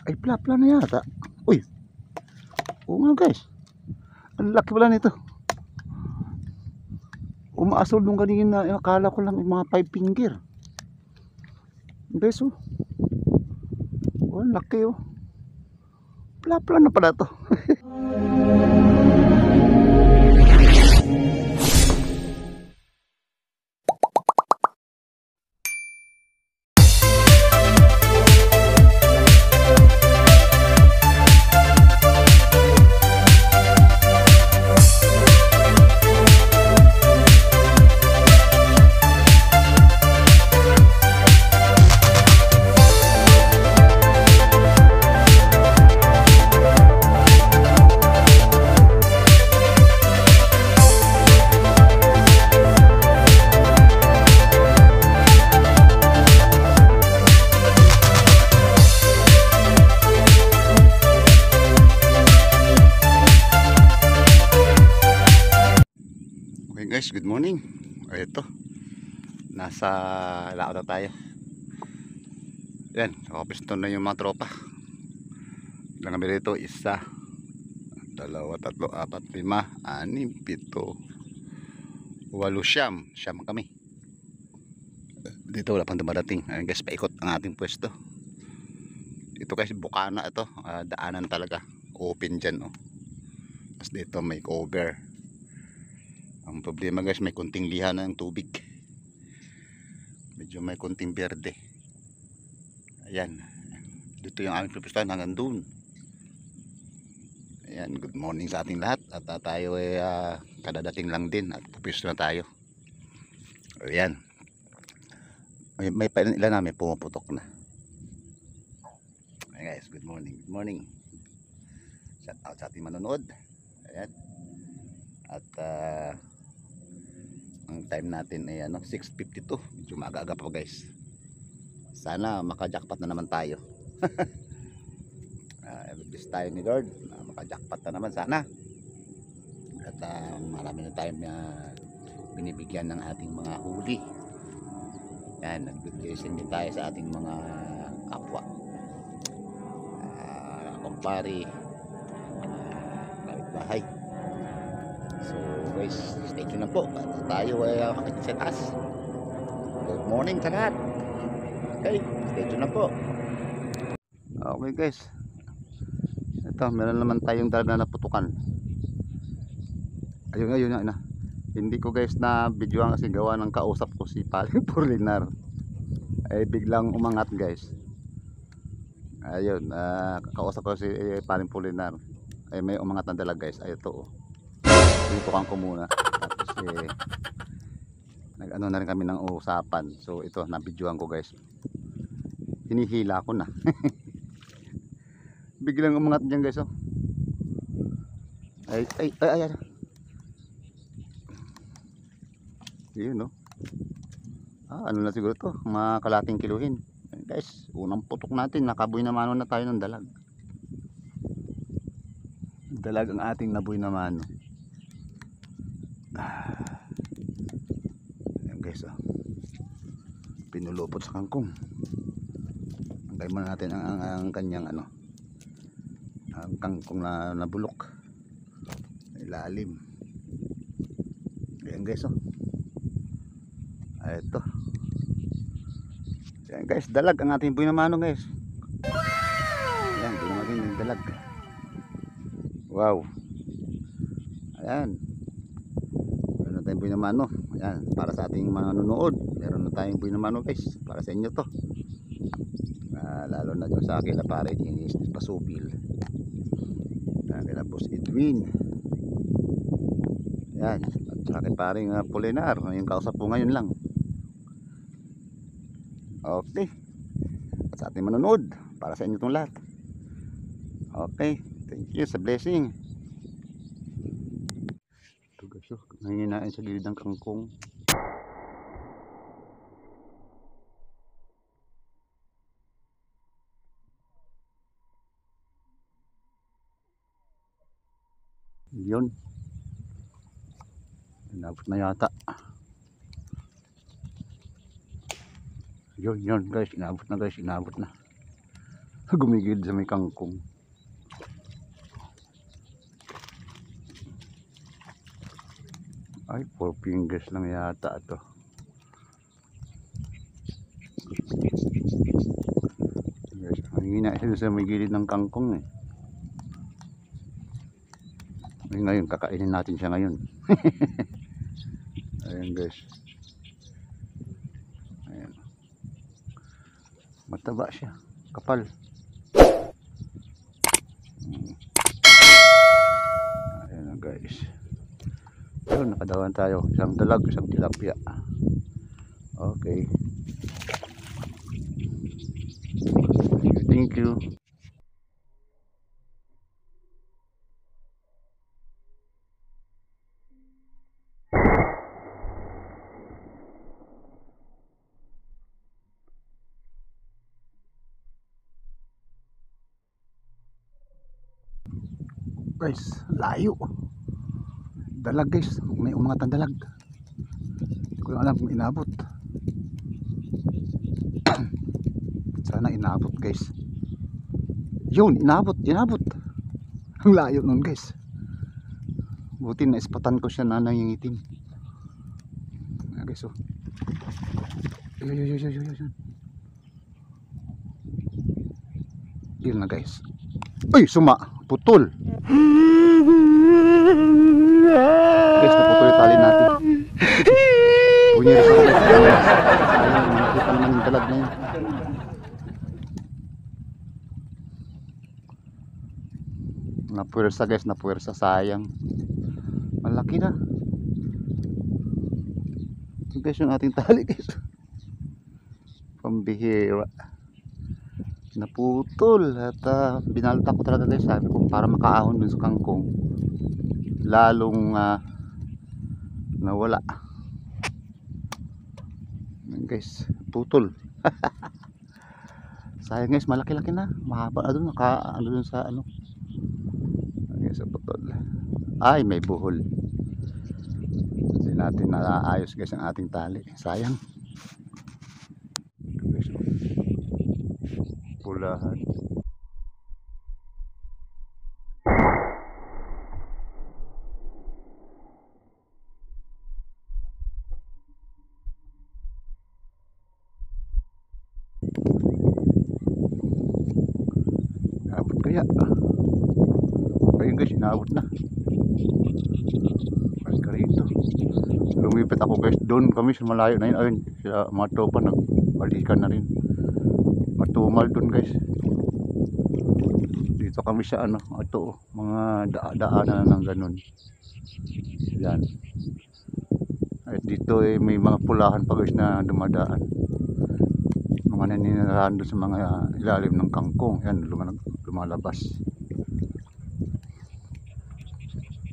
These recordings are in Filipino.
Ay, plapla na yata. Uy, oo nga guys. Ang laki pala nito. Umaasol nung kanina. Akala ko lang yung mga 5 finger. Guys, oh. Oh, laki oh. Plapla na pala to. Okay guys, good morning. Ito, nasa laot na tayo. Yan, nakapiston na yung mga tropa. Ilang kami rito, 1, 2, 3, 4, 5, 6, 7, 8, 9 siyam kami. Dito wala pang dumarating. Ayan guys, paikot ang ating pwesto. Ito guys, bukana ito, daanan talaga, open dyan oh. Tapos dito may cover. Ang problema guys, may kunting liha na ng tubig. Medyo may kunting berde. Ayan. Dito yung aming pipistahan hanggang doon. Ayan, good morning sa ating lahat. At tayo ay kadadating lang din at pupisto na tayo. Ayan. May ilan namin pumuputok na. Ayan guys, good morning. Good morning. Shout out sa ating manonood. Ayan. At ang time natin ay 6:52. Medyo maaga-aga pa guys. Sana maka-jackpot na naman tayo. Bless tayo ni Lord. Maka-jackpot na naman sana. At marami na tayong binibigyan ng ating mga huli. Yan, nag-blessing din tayo sa ating mga kapwa. Kumpari, kapitbahay. So guys, stay tuned na po. Tayo ay makikita sa taas. Good morning sa lahat. Okay, stay tuned na po. Okay guys, ito meron naman tayong dala na naputukan. Ayun na. Hindi ko guys na videoan kasi gawa ng kausap ko si Paling Purlinar. Ay biglang umangat guys. Ayun, kausap ko si Paling Purlinar. Ay may umangat na dala guys. Ay ito oh. Tutukan ko muna. Tapos nag-ano na rin kami ng usapan. So ito, na-videoan ko guys. Hinihila ko na. Biglang umangat dyan guys oh. Ay. Yun oh. Ano na siguro to, mga kalating kiluhin. Guys, unang putok natin, nakaboy na mano na tayo ng dalag. Dalag ang ating naboy na mano. Ayan guys oh. Pinulupot sa kangkong. Hanggang muna natin ang kanyang ang kangkong na nabulok. Ilalim. Ayan guys oh. Ito. Ayan guys, dalag ang ating buhay na mano guys. Ayan, buhay natin yung dalag. Wow. Ayan. Meron na tayong buhay na mano. Ayan, para sa ating mga nanonood. Meron na tayong buhay na mano guys. Para sa inyo to. Lalo na dyan sa akin na para inis pasubil. Ayan, kaya Boss Edwin. Ayan, at sa akin paring Pulinar. Yung kausap po ngayon lang. Okay. At sa ating manonood, para sa inyo itong lahat. Okay. Thank you sa blessing. Ito guys, nanginginain sa gilid ng kangkong. Yun. Inabot na yata. Yun guys, inabot na. Gumigid sa may kangkong. Ay, 4 fingers lang yata ito. Guys, ang hina siya sa may gilid ng kangkong eh. Ay, ngayon, kakainin natin siya ngayon. Ayan guys. Ayan. Mataba siya. Kapal. Ayan guys. Yun, nakadawan tayo. Isang dalag, isang tilapia. Okay. Thank you. Guys, layo. Dalag guys, may umangat ang dalag. Hindi ko lang alam kung inabot. Sana inabot guys. Yun, inabot. Ang layo nun guys. Buti na ispatan ko siya na nangingitim. Ayan guys, oh. Yun. Yun na guys. Uy, suma, putol. Guys, naputol yung tali natin. Bunyero sa ulit. Sayang, nakita naman yung dalag na yun. Napuwersa guys, napuwersa. Sayang. Malaki na. Ito guys yung ating tali guys. Pambihira. Naputol at binalta ko talaga guys, sabi ko para makaahon dun sa kangkong, lalong nawala. Ayan guys, putol. Sayang guys, malaki-laki na, mahaba na dun, ano dun sa ano. Ayan guys, putol. Ay, may buhol. Hindi natin naayos guys ang ating tali, sayang. Pulahan. Inabot kaya. Ayun guys, inabot na. Balik ka rito. Lumipat ako guys, doon kami sa malayo na yun. Ayun, sa mga tropa nagbalikan na rin. Matumal dun guys. Dito kami sa ano, ito mga daanan ng ganun. Yan. At dito may mga pulahan pa guys na dumadaan. Mga naninirahan doon sa mga ilalim ng kangkong. Yan, lumalabas.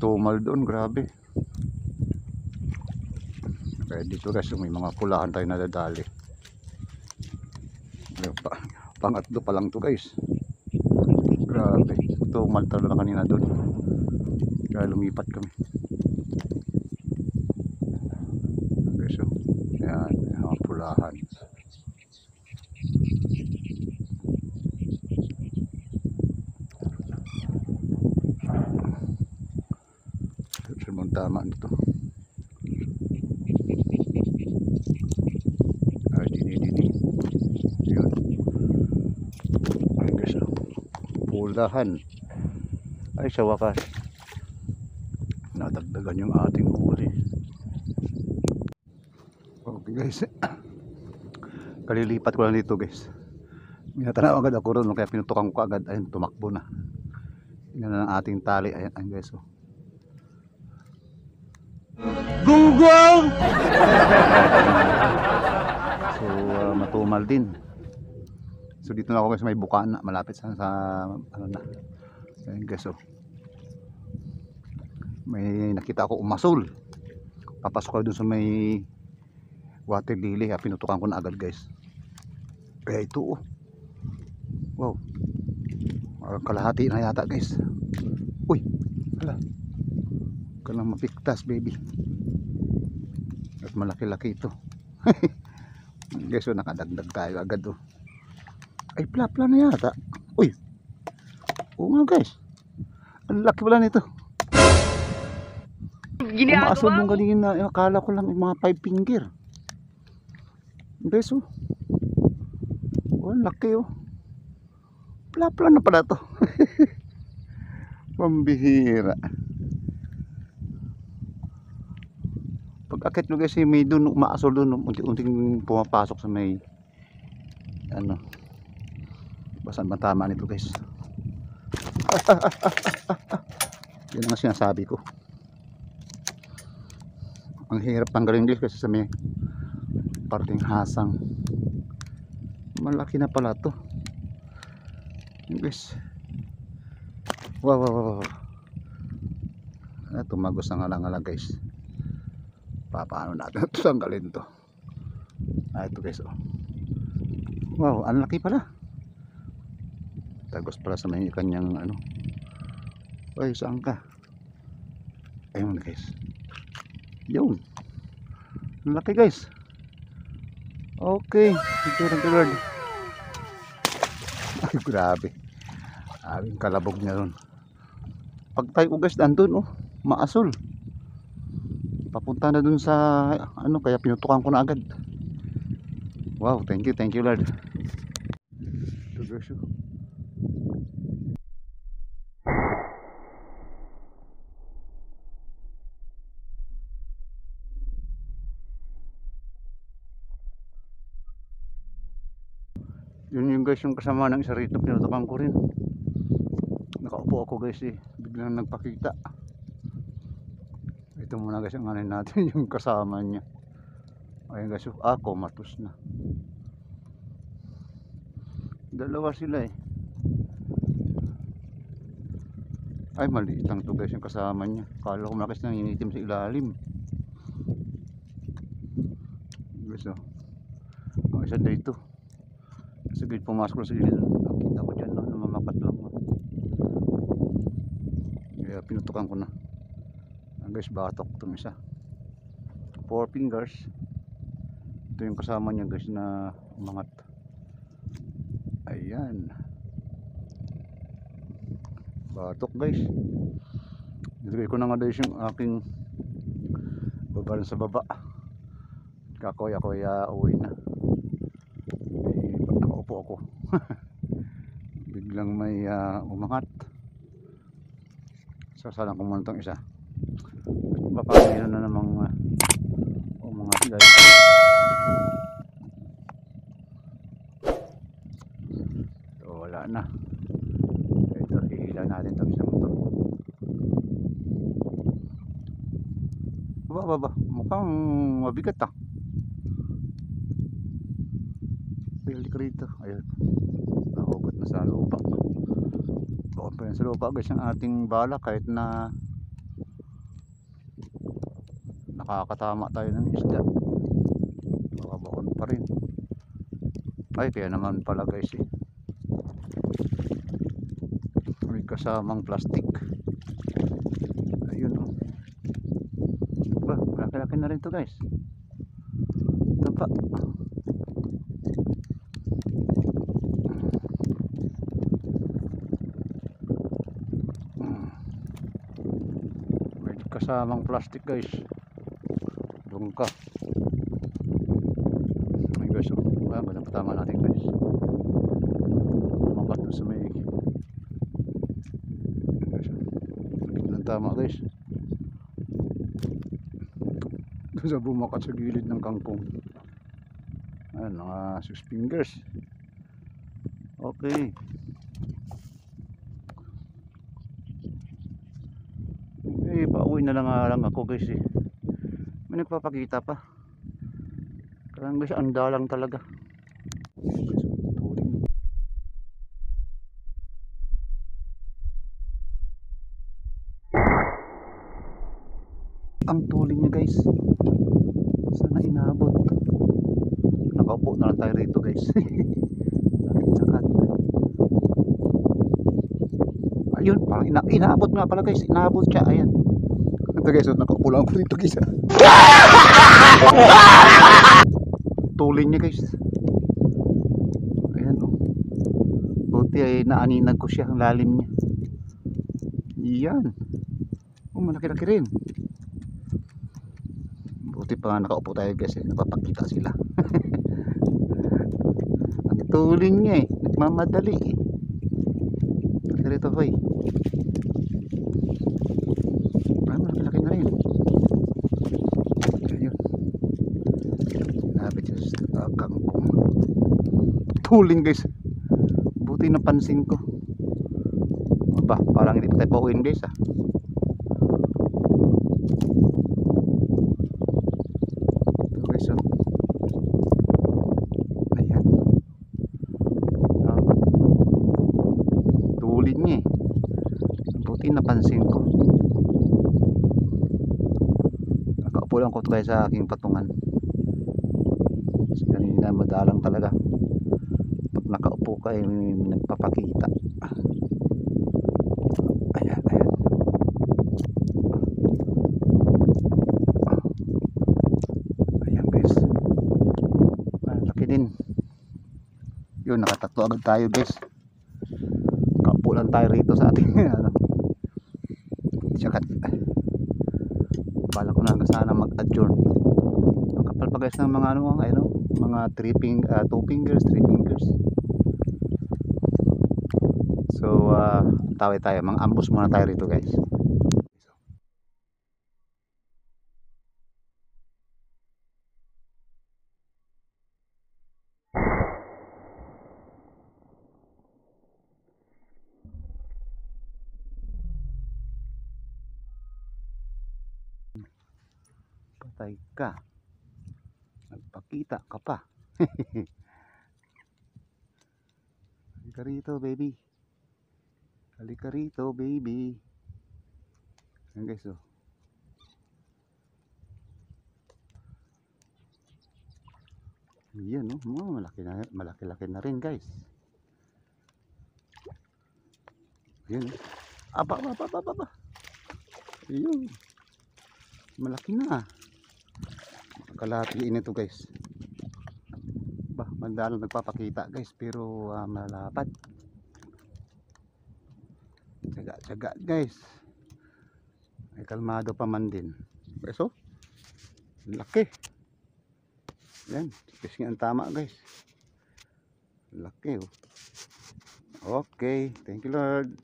Tumal doon, grabe. Kaya dito guys, may mga pulahan tayo nadadali. Pangatlo pa lang to guys. Grabe, tumal talaga kanina doon. Kaya lumipat kami. Okay, so yan, mga pulahan. Saan tama nito? Ay, dini. Yun. Ayun guys, pulahan. Ay, sa wakas nadagdagan yung ating huli. Okay guys, kalilipat ko lang dito guys. Minatanaw agad ako ron, kaya pinutukan ko agad. Ayun, tumakbo na. Yan na ang ating tali. Ayan guys, oh. Gunggong! So matumal din. So dito na ako guys, may bukana malapit sa ano na. Ayan guys, oh. May nakita ako umasol. Papasok ako dun sa may water lily. Pinutukan ko na agad guys. Kaya ito, oh. Wow. Kalahati na yata guys. Uy, hala. Kanang mapiktas baby. At malaki-laki ito. Guys, so nakadagdag tayo agad, oh. Ay, plapla na yata. Uy, oo nga guys. Ang laki pala nito. Umaasol nung kanina, akala ko lang yung mga 5 finger. Guys, oh. Oh, laki oh. Pala na pala to. Pambihira. Pag akit mo guys, may doon umaasol doon, unti-unting pumapasok sa may ano. Basan ba tama nito guys? Yan ang sinasabi ko. Ang hirap tanggalin guys kasi sa may parting hasang. Malaki na pala to guys. Wow. Tumagos ang alangala guys. Paano natin tanggalin to? Ito guys, oh. Wow, ang laki pala. Tagos pala sa may kanyang ano. Ay, saan ka? Ayun guys. Yun. Ang laki guys. Okay. Thank you Lord. Ay, grabe. Aming kalabog niya ron. Pag tayo guys nandun, oh, maasol. Papunta na dun sa ano, kaya pinutukan ko na agad. Wow, thank you Lord. Ito guys, oh. Yun yung guys yung kasama ng isa rito, pinutukan ko rin. Nakaupo ako guys eh, biglang nagpakita. Ito muna guys ang anin natin yung kasama niya. Ayun guys, komatos na. Dalawa sila eh. Ay, maliit lang to guys yung kasama niya. Kala ko malakas na initim sa ilalim. Guys, oh. Ang isa dito. Sige, pumasok na sa gilid. Nakita ko dyan, no? Namamakat lang. Kaya pinutukan ko na. Guys, batok itong isa. 4 fingers. Ito yung kasama niya guys na umangat. Ayan. Batok guys. Nilagay ko na nga guys yung aking babaran sa baba. Kakoy ako uwi na. Nakaupo ako. Biglang may umangat. Sasalang ko muna itong isa. Papakita na namang umangat guys. So, wala na. Ito, ihila natin itong isang ito. Baba. Mukhang mabigat ah. Balik rito. Ayun. Nahugot na sa lupa. Bukod pa yun sa lupa guys ang ating bala kahit na nakakatama tayo ng isda. Makabaon pa rin. Ay, kaya naman pala guys eh. May kasamang plastic. Ayun oh. Ba, malaki-laki na rin to guys. Ito pa. May kasamang plastic guys. Doon ka. Ay guys, magandang patama natin guys. Makat na sa may magandang tama guys. Doon sa bumakat sa gilid ng kangkong. Ayan, mga 6 fingers. Okay. Pauwi na lang ako guys eh. May nagpapakita pa. Kaya guys, andalang talaga. Ang tuling niya guys. Sana inabot. Nakaupo na lang tayo rito guys. Sakat. Ayun, parang inaabot nga pala guys. Inaabot siya, ayan. Ito guys, nakaupo lang ako dito guys. Tuling niya guys. Ayan oh. buti ay naaninag ko siya ang lalim niya. Yan. Malaki-laki rin. Buti pa nga nakaupo tayo guys, napapakita sila. Ang tuling niya nagmamadali Halika rito hoy. Malaki-laki na rin. Ayun. Lapit sa kangkong. Tuling guys. Buti napansin ko. Aba, parang hindi pa tayo pauwiin guys niya buti napansin ko. Nakaupo lang ko tayo sa aking patungan kasi kanina madalang talaga pag nakaupo ka nagpapakita. Ayan guys, laki din yun. Nakatatlo agad tayo guys. Lang tayo rito sa ating Tsakat. Bala ko na sana mag-adjourn. Ang kapal pa guys ng mga mga 2 fingers, 3 fingers. So tawid tayo, mang-ambos muna tayo rito guys. Patay ka, nagpakita ka pa. Halika rito baby, halika rito baby. Ayan guys yan malaki-laki na rin guys. Yan aba. Ayun, malaki na. Kalahatiin ito guys. Mandalang nagpapakita guys, pero malapad. Tsaga guys. Ay kalmado pa man din. So, laki. Yan, fishing ang tama guys. Laki Okay, thank you Lord.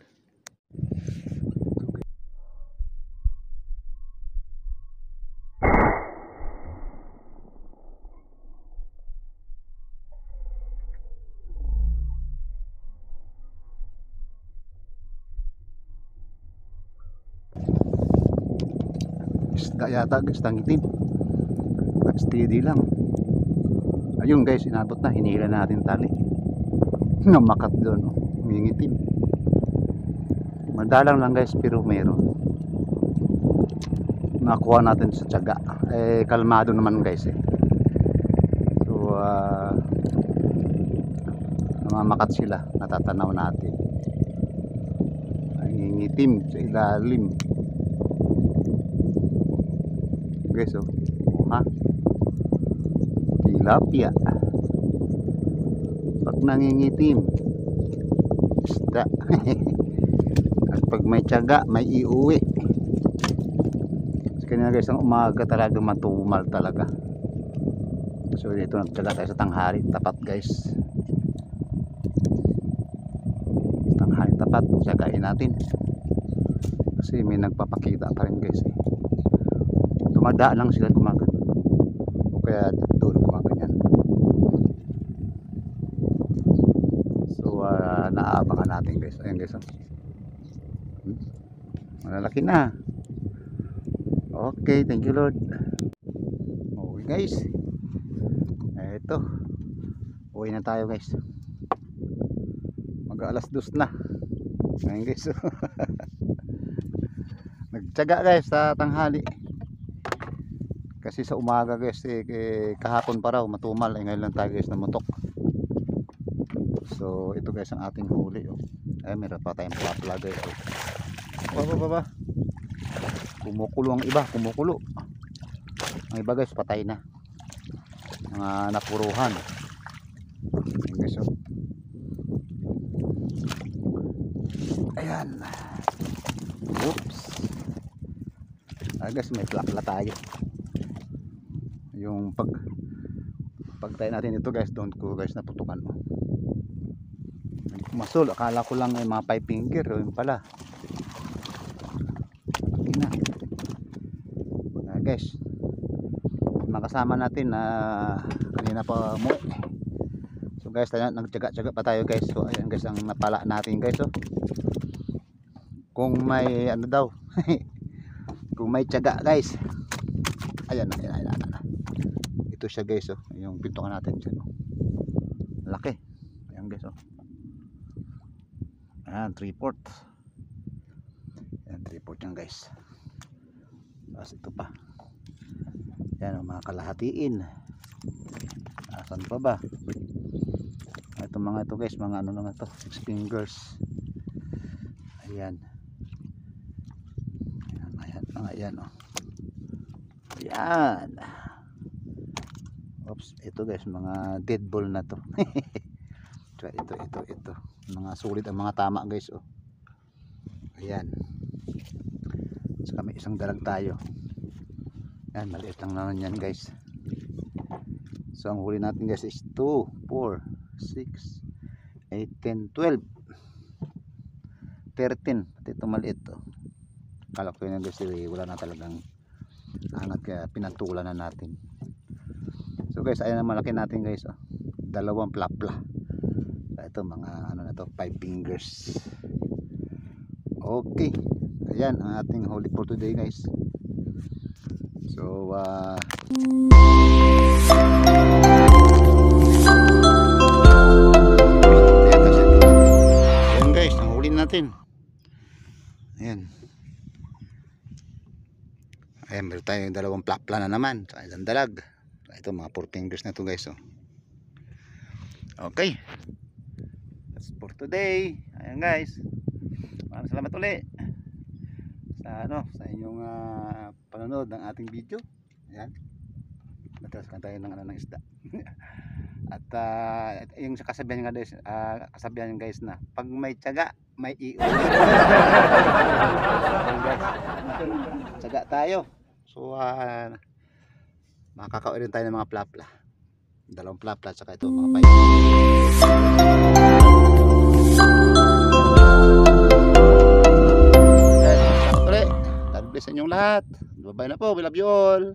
Isda yata guys, tangitin. Steady lang. Ayun guys, inabot na, hinihila natin tali. Namakat doon, umingitim. Madalang lang guys, pero meron. Nakuha natin sa tiyaga. Kalmado naman guys So namamakat sila, natatanaw natin. Nangingitim sa ilalim. Guys tilapia pag nangingitim isda. At pag may tiyaga may iuwi. Kanya guys, ang umaga talaga matumal talaga. So dito nagtiyaga tayo sa tanghali tapat guys. Tanghali tapat, tiyagain natin kasi may nagpapakita pa rin guys Dumada lang sila kumagan o kaya doon kumaganyan. So naabangan natin guys. Ayan guys malalaki na. Okay, thank you Lord. Okay guys, eto uwi na tayo guys. Mag-alas 2 na. Ayan guys nagtiyaga guys sa tanghali kasi sa umaga guys kahapon pa raw matumal. Ngayon lang tayo guys namutok. So ito guys ang ating huli meron pa tayong plapla guys baba. Kumukulo ang iba, kumukulo. Ang iba guys patay na, mga napuruhan. Ayan guys Ayan. Oops. Guys, may plapla tayo. Yung pagtayo natin ito guys, don't ko guys naputukan mo. Hindi ko masul, akala ko lang ay mga 5 finger, yun pala. Okay na. Guys, makasama natin na kanina pa mo. So guys, nagtiyaga-tiyaga pa tayo guys. So ayan guys ang napala natin guys. So, kung may ano daw kung may tiyaga guys, ayan, ito siya guys. Oh, yung pintukan natin dyan, oh. Laki, ayan guys. Oh, ayan 3/4, ayan 3/4 yan guys. Tapos ito pa, ayan, oh, mga kalahatiin. Asan pa ba ito mga ito guys, mga ano lang ito, 6 fingers. Ayan. Ayan, oh. Ayan. Oops, ito guys, mga dead ball na to. ito. Mga sulit ang mga tama guys, oh. Ayan. Saka may isang dalag tayo. Ayan, maliit lang naman yan guys. So ang huli natin guys is 2, 4, 6, 8, 10, 12, 13. Pati ito maliit, oh. Kala ko yun guys, wala na talagang angat, kaya pinantulan na natin. So guys, ayan ang malaki natin guys, oh. 2 plapla. Ito mga ano na to, 5 fingers. Okay, ayan ang ating huli for today guys. So ayan guys, ang huli natin. Ayan. Ayan, meron tayong 2 plapla na naman. So, isang dalag. So, ito mga 4 fingers na to guys. Oh. Okay. That's for today. Ayan guys. Maraming salamat ulit sa inyong panonood ng ating video. Ayan. Nataskan tayo ng isda. At yung kasabihan nga guys, kasabihan guys na pag may tiyaga, may iuwi. Tiyaga tayo. So makakauwi rin tayo ng mga plapla. 2 plapla, saka ito mga 5. God bless sa inyong lahat. Bye-bye na po. We love you all.